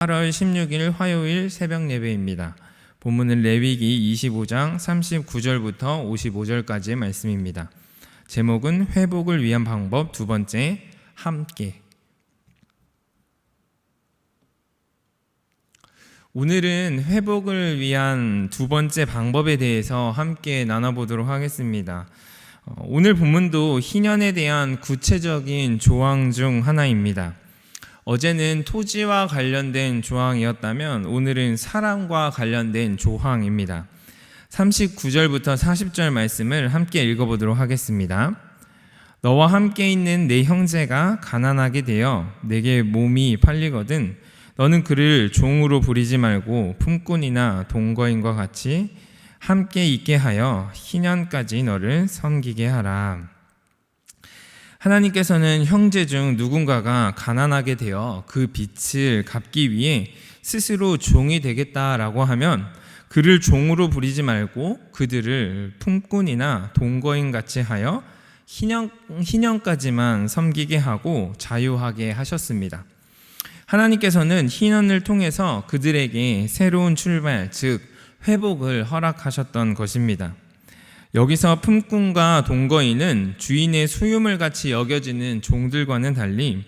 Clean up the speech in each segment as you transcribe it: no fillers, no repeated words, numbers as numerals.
8월 16일 화요일 새벽 예배입니다. 본문은 레위기 25장 39절부터 55절까지의 말씀입니다. 제목은 회복을 위한 방법 두 번째, 함께. 오늘은 회복을 위한 두 번째 방법에 대해서 함께 나눠보도록 하겠습니다. 오늘 본문도 희년에 대한 구체적인 조항 중 하나입니다. 어제는 토지와 관련된 조항이었다면 오늘은 사람과 관련된 조항입니다. 39절부터 40절 말씀을 함께 읽어보도록 하겠습니다. 너와 함께 있는 내 형제가 가난하게 되어 내게 몸이 팔리거든 너는 그를 종으로 부리지 말고 품꾼이나 동거인과 같이 함께 있게 하여 희년까지 너를 섬기게 하라. 하나님께서는 형제 중 누군가가 가난하게 되어 그 빚을 갚기 위해 스스로 종이 되겠다라고 하면 그를 종으로 부리지 말고 그들을 품꾼이나 동거인 같이 하여 희년까지만 섬기게 하고 자유하게 하셨습니다. 하나님께서는 희년을 통해서 그들에게 새로운 출발, 즉 회복을 허락하셨던 것입니다. 여기서 품꾼과 동거인은 주인의 소유물 같이 여겨지는 종들과는 달리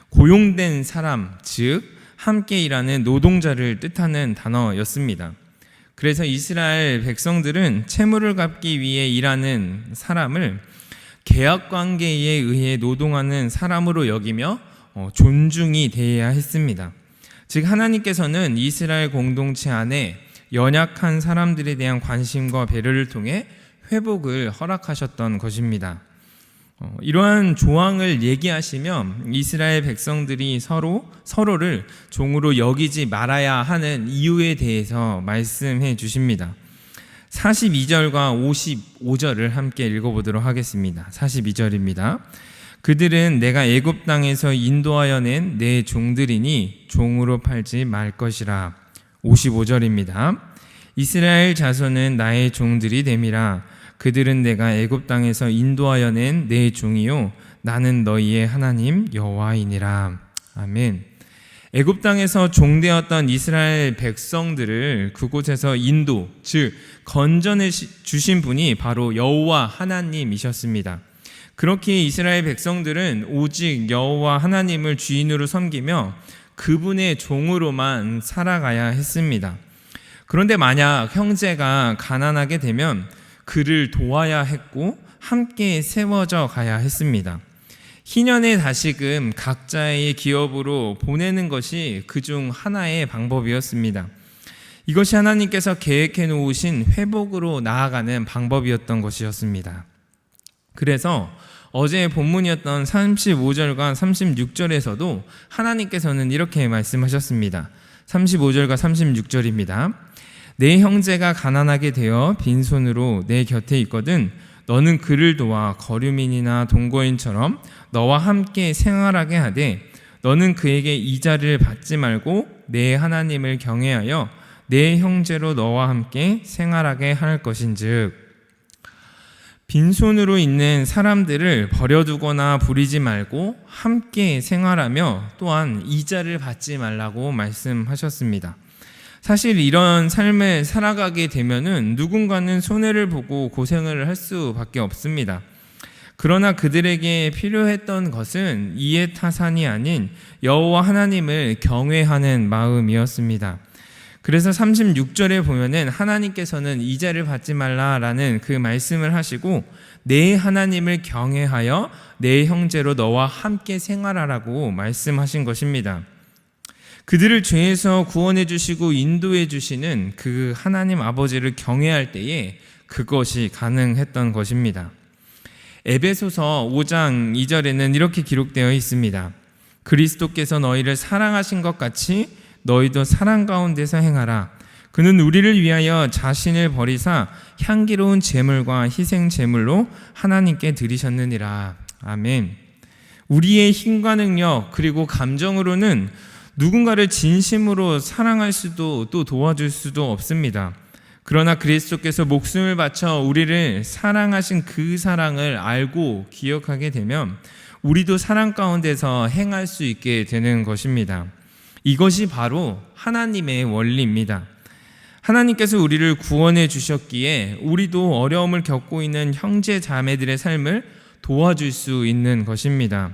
고용된 사람, 즉 함께 일하는 노동자를 뜻하는 단어였습니다. 그래서 이스라엘 백성들은 채무를 갚기 위해 일하는 사람을 계약관계에 의해 노동하는 사람으로 여기며 존중이 대해야 했습니다. 즉 하나님께서는 이스라엘 공동체 안에 연약한 사람들에 대한 관심과 배려를 통해 회복을 허락하셨던 것입니다. 이러한 조항을 얘기하시며 이스라엘 백성들이 서로를 종으로 여기지 말아야 하는 이유에 대해서 말씀해 주십니다. 42절과 55절을 함께 읽어보도록 하겠습니다. 42절입니다. 그들은 내가 애굽 땅에서 인도하여 낸 내 종들이니 종으로 팔지 말 것이라. 55절입니다. 이스라엘 자손은 나의 종들이 됨이라. 그들은 내가 애굽 땅에서 인도하여 낸 내 종이요 나는 너희의 하나님 여호와이니라. 아멘. 애굽 땅에서 종되었던 이스라엘 백성들을 그곳에서 인도, 즉 건져내 주신 분이 바로 여호와 하나님이셨습니다. 그렇게 이스라엘 백성들은 오직 여호와 하나님을 주인으로 섬기며 그분의 종으로만 살아가야 했습니다. 그런데 만약 형제가 가난하게 되면 그를 도와야 했고 함께 세워져 가야 했습니다. 희년의 다시금 각자의 기업으로 보내는 것이 그중 하나의 방법이었습니다. 이것이 하나님께서 계획해 놓으신 회복으로 나아가는 방법이었던 것이었습니다. 그래서 어제의 본문이었던 35절과 36절에서도 하나님께서는 이렇게 말씀하셨습니다. 35절과 36절입니다. 내 형제가 가난하게 되어 빈손으로 내 곁에 있거든 너는 그를 도와 거류민이나 동거인처럼 너와 함께 생활하게 하되 너는 그에게 이자를 받지 말고 내 하나님을 경외하여 내 형제로 너와 함께 생활하게 할 것인즉. 빈손으로 있는 사람들을 버려두거나 부리지 말고 함께 생활하며 또한 이자를 받지 말라고 말씀하셨습니다. 사실 이런 삶을 살아가게 되면은 누군가는 손해를 보고 고생을 할 수밖에 없습니다. 그러나 그들에게 필요했던 것은 이해 타산이 아닌 여호와 하나님을 경외하는 마음이었습니다. 그래서 36절에 보면은 하나님께서는 이자를 받지 말라라는 그 말씀을 하시고 내 하나님을 경외하여 내 형제로 너와 함께 생활하라고 말씀하신 것입니다. 그들을 죄에서 구원해 주시고 인도해 주시는 그 하나님 아버지를 경외할 때에 그것이 가능했던 것입니다. 에베소서 5장 2절에는 이렇게 기록되어 있습니다. 그리스도께서 너희를 사랑하신 것 같이 너희도 사랑 가운데서 행하라. 그는 우리를 위하여 자신을 버리사 향기로운 제물과 희생 제물로 하나님께 드리셨느니라. 아멘. 우리의 힘과 능력 그리고 감정으로는 누군가를 진심으로 사랑할 수도 또 도와줄 수도 없습니다. 그러나 그리스도께서 목숨을 바쳐 우리를 사랑하신 그 사랑을 알고 기억하게 되면 우리도 사랑 가운데서 행할 수 있게 되는 것입니다. 이것이 바로 하나님의 원리입니다. 하나님께서 우리를 구원해 주셨기에 우리도 어려움을 겪고 있는 형제 자매들의 삶을 도와줄 수 있는 것입니다.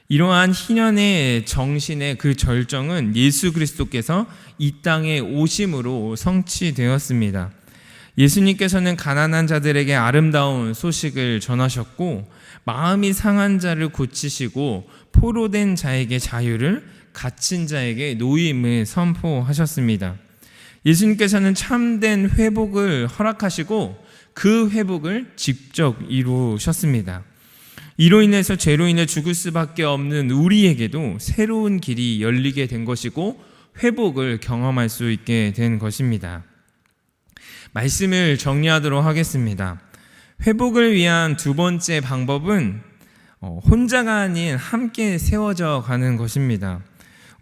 이러한 희년의 정신의 그 절정은 예수 그리스도께서 이 땅에 오심으로 성취되었습니다. 예수님께서는 가난한 자들에게 아름다운 소식을 전하셨고, 마음이 상한 자를 고치시고, 포로된 자에게 자유를, 갇힌 자에게 노임을 선포하셨습니다. 예수님께서는 참된 회복을 허락하시고 그 회복을 직접 이루셨습니다. 이로 인해서 죄로 인해 죽을 수밖에 없는 우리에게도 새로운 길이 열리게 된 것이고 회복을 경험할 수 있게 된 것입니다. 말씀을 정리하도록 하겠습니다. 회복을 위한 두 번째 방법은 혼자가 아닌 함께 세워져 가는 것입니다.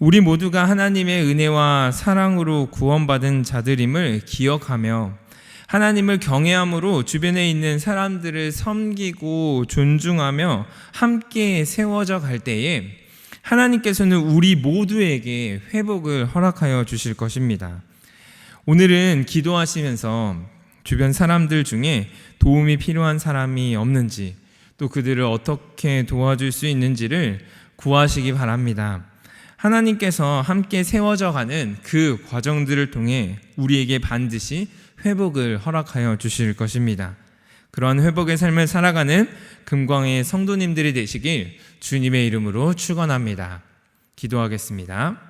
우리 모두가 하나님의 은혜와 사랑으로 구원받은 자들임을 기억하며 하나님을 경외함으로 주변에 있는 사람들을 섬기고 존중하며 함께 세워져 갈 때에 하나님께서는 우리 모두에게 회복을 허락하여 주실 것입니다. 오늘은 기도하시면서 주변 사람들 중에 도움이 필요한 사람이 없는지, 또 그들을 어떻게 도와줄 수 있는지를 구하시기 바랍니다. 하나님께서 함께 세워져 가는 그 과정들을 통해 우리에게 반드시 회복을 허락하여 주실 것입니다. 그런 회복의 삶을 살아가는 금광의 성도님들이 되시길 주님의 이름으로 축원합니다. 기도하겠습니다.